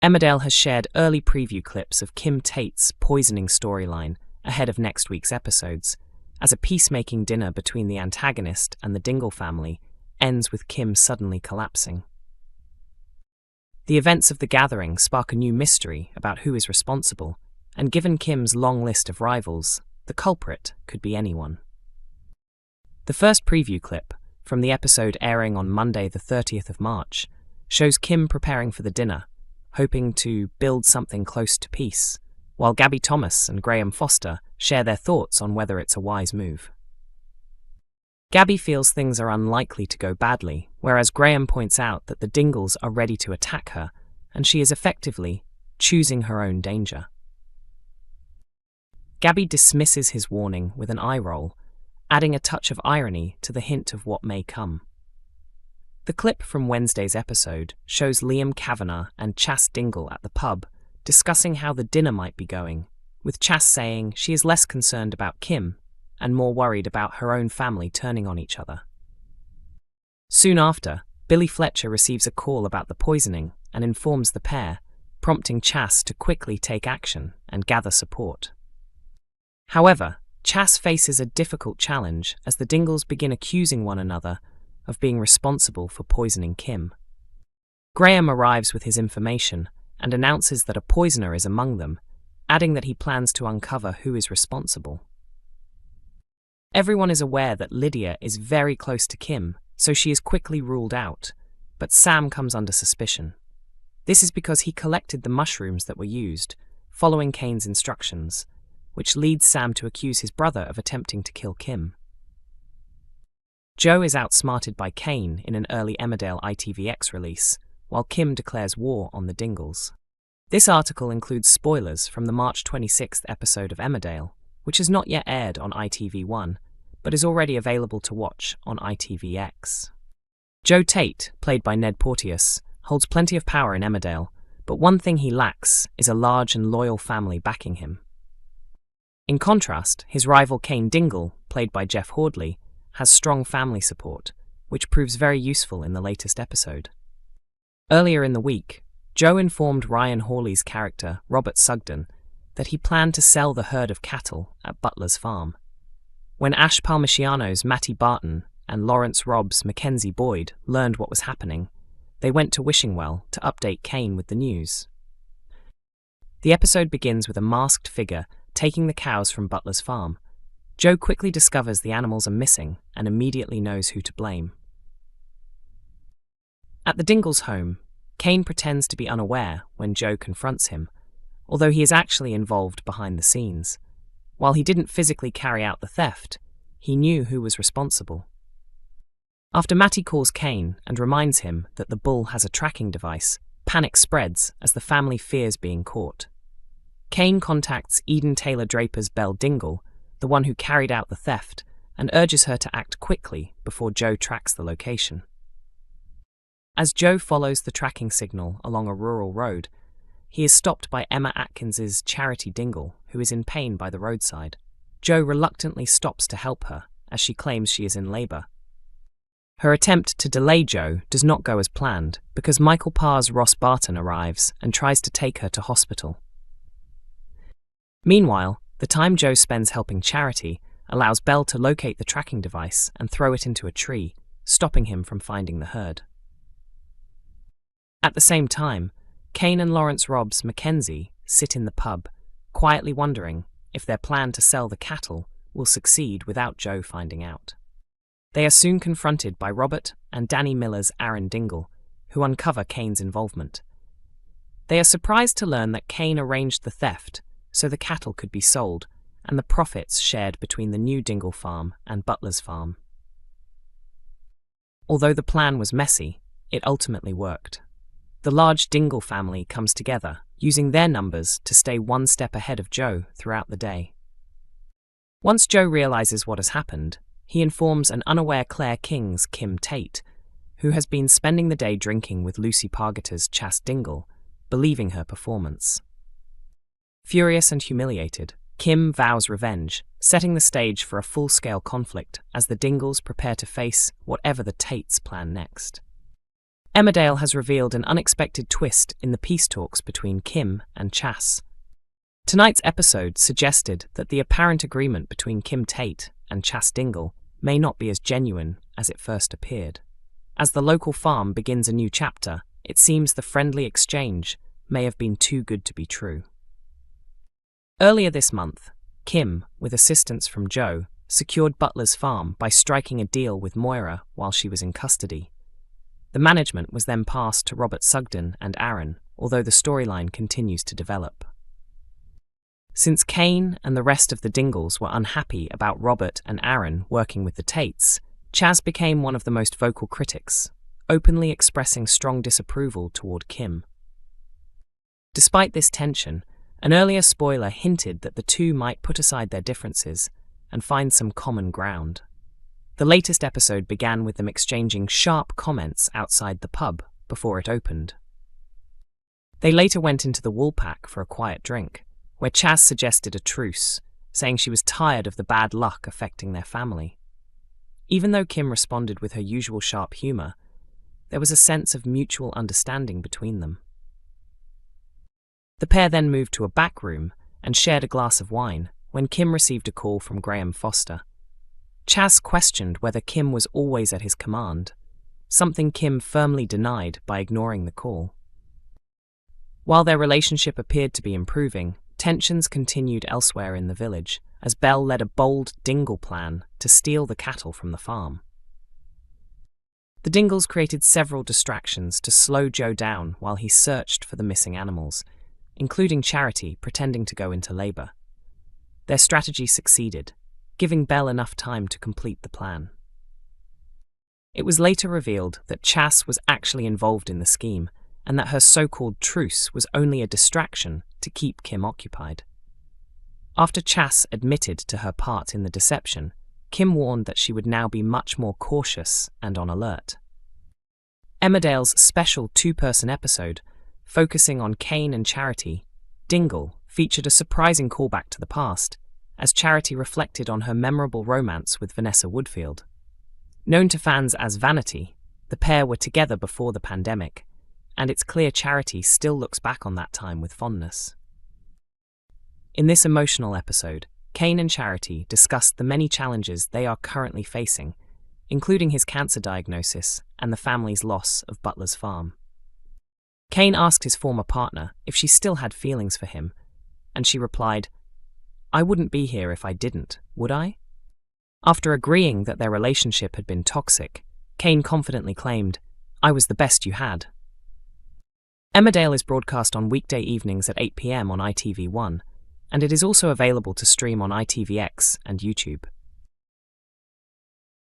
Emmerdale has shared early preview clips of Kim Tate's poisoning storyline ahead of next week's episodes, as a peacemaking dinner between the antagonist and the Dingle family ends with Kim suddenly collapsing. The events of the gathering spark a new mystery about who is responsible, and given Kim's long list of rivals, the culprit could be anyone. The first preview clip, from the episode airing on Monday the 30th of March, shows Kim preparing for the dinner, hoping to build something close to peace, while Gabby Thomas and Graham Foster share their thoughts on whether it's a wise move. Gabby feels things are unlikely to go badly, whereas Graham points out that the Dingles are ready to attack her, and she is effectively choosing her own danger. Gabby dismisses his warning with an eye roll, adding a touch of irony to the hint of what may come. The clip from Wednesday's episode shows Liam Kavanagh and Chas Dingle at the pub, discussing how the dinner might be going, with Chas saying she is less concerned about Kim and more worried about her own family turning on each other. Soon after, Billy Fletcher receives a call about the poisoning and informs the pair, prompting Chas to quickly take action and gather support. However, Chas faces a difficult challenge as the Dingles begin accusing one another of being responsible for poisoning Kim. Graham arrives with his information and announces that a poisoner is among them, adding that he plans to uncover who is responsible. Everyone is aware that Lydia is very close to Kim, so she is quickly ruled out, but Sam comes under suspicion. This is because he collected the mushrooms that were used, following Cain's instructions, which leads Sam to accuse his brother of attempting to kill Kim. Joe is outsmarted by Cain in an early Emmerdale ITVX release, while Kim declares war on the Dingles. This article includes spoilers from the March 26th episode of Emmerdale, which has not yet aired on ITV1, but is already available to watch on ITVX. Joe Tate, played by Ned Porteous, holds plenty of power in Emmerdale, but one thing he lacks is a large and loyal family backing him. In contrast, his rival Cain Dingle, played by Jeff Hordley, has strong family support, which proves very useful in the latest episode. Earlier in the week, Joe informed Ryan Hawley's character, Robert Sugden, that he planned to sell the herd of cattle at Butler's farm. When Ash Palmiciano's Matty Barton and Lawrence Robb's Mackenzie Boyd learned what was happening, they went to Wishingwell to update Cain with the news. The episode begins with a masked figure taking the cows from Butler's farm. Joe quickly discovers the animals are missing and immediately knows who to blame. At the Dingles' home, Cain pretends to be unaware when Joe confronts him, although he is actually involved behind the scenes. While he didn't physically carry out the theft, he knew who was responsible. After Matty calls Cain and reminds him that the bull has a tracking device, panic spreads as the family fears being caught. Cain contacts Eden Taylor Draper's Belle Dingle, the one who carried out the theft, and urges her to act quickly before Joe tracks the location. As Joe follows the tracking signal along a rural road, he is stopped by Emma Atkins's Charity Dingle, who is in pain by the roadside. Joe reluctantly stops to help her, as she claims she is in labour. Her attempt to delay Joe does not go as planned, because Michael Parr's Ross Barton arrives and tries to take her to hospital. Meanwhile, the time Joe spends helping Charity allows Belle to locate the tracking device and throw it into a tree, stopping him from finding the herd. At the same time, Cain and Lawrence Robb's Mackenzie sit in the pub, quietly wondering if their plan to sell the cattle will succeed without Joe finding out. They are soon confronted by Robert and Danny Miller's Aaron Dingle, who uncover Cain's involvement. They are surprised to learn that Cain arranged the theft so the cattle could be sold and the profits shared between the new Dingle farm and Butler's farm. Although the plan was messy, it ultimately worked. The large Dingle family comes together, using their numbers to stay one step ahead of Joe throughout the day. Once Joe realizes what has happened, he informs an unaware Claire King's Kim Tate, who has been spending the day drinking with Lucy Pargeter's Chas Dingle, believing her performance. Furious and humiliated, Kim vows revenge, setting the stage for a full-scale conflict as the Dingles prepare to face whatever the Tates plan next. Emmerdale has revealed an unexpected twist in the peace talks between Kim and Chas. Tonight's episode suggested that the apparent agreement between Kim Tate and Chas Dingle may not be as genuine as it first appeared. As the local farm begins a new chapter, it seems the friendly exchange may have been too good to be true. Earlier this month, Kim, with assistance from Joe, secured Butler's farm by striking a deal with Moira while she was in custody. The management was then passed to Robert Sugden and Aaron, although the storyline continues to develop. Since Cain and the rest of the Dingles were unhappy about Robert and Aaron working with the Tates, Chas became one of the most vocal critics, openly expressing strong disapproval toward Kim. Despite this tension, an earlier spoiler hinted that the two might put aside their differences and find some common ground. The latest episode began with them exchanging sharp comments outside the pub before it opened. They later went into the Woolpack for a quiet drink, where Chas suggested a truce, saying she was tired of the bad luck affecting their family. Even though Kim responded with her usual sharp humour, there was a sense of mutual understanding between them. The pair then moved to a back room and shared a glass of wine when Kim received a call from Graham Foster. Chas questioned whether Kim was always at his command, something Kim firmly denied by ignoring the call. While their relationship appeared to be improving, tensions continued elsewhere in the village as Belle led a bold Dingle plan to steal the cattle from the farm. The Dingles created several distractions to slow Joe down while he searched for the missing animals, including Charity pretending to go into labour. Their strategy succeeded, giving Belle enough time to complete the plan. It was later revealed that Chas was actually involved in the scheme and that her so-called truce was only a distraction to keep Kim occupied. After Chas admitted to her part in the deception, Kim warned that she would now be much more cautious and on alert. Emmerdale's special two-person episode, focusing on Cain and Charity, Dingle, featured a surprising callback to the past, as Charity reflected on her memorable romance with Vanessa Woodfield. Known to fans as Vanity, the pair were together before the pandemic, and it's clear Charity still looks back on that time with fondness. In this emotional episode, Cain and Charity discussed the many challenges they are currently facing, including his cancer diagnosis and the family's loss of Butler's farm. Cain asked his former partner if she still had feelings for him, and she replied, "I wouldn't be here if I didn't, would I?" After agreeing that their relationship had been toxic, Cain confidently claimed, "I was the best you had." Emmerdale is broadcast on weekday evenings at 8 p.m. on ITV1, and it is also available to stream on ITVX and YouTube.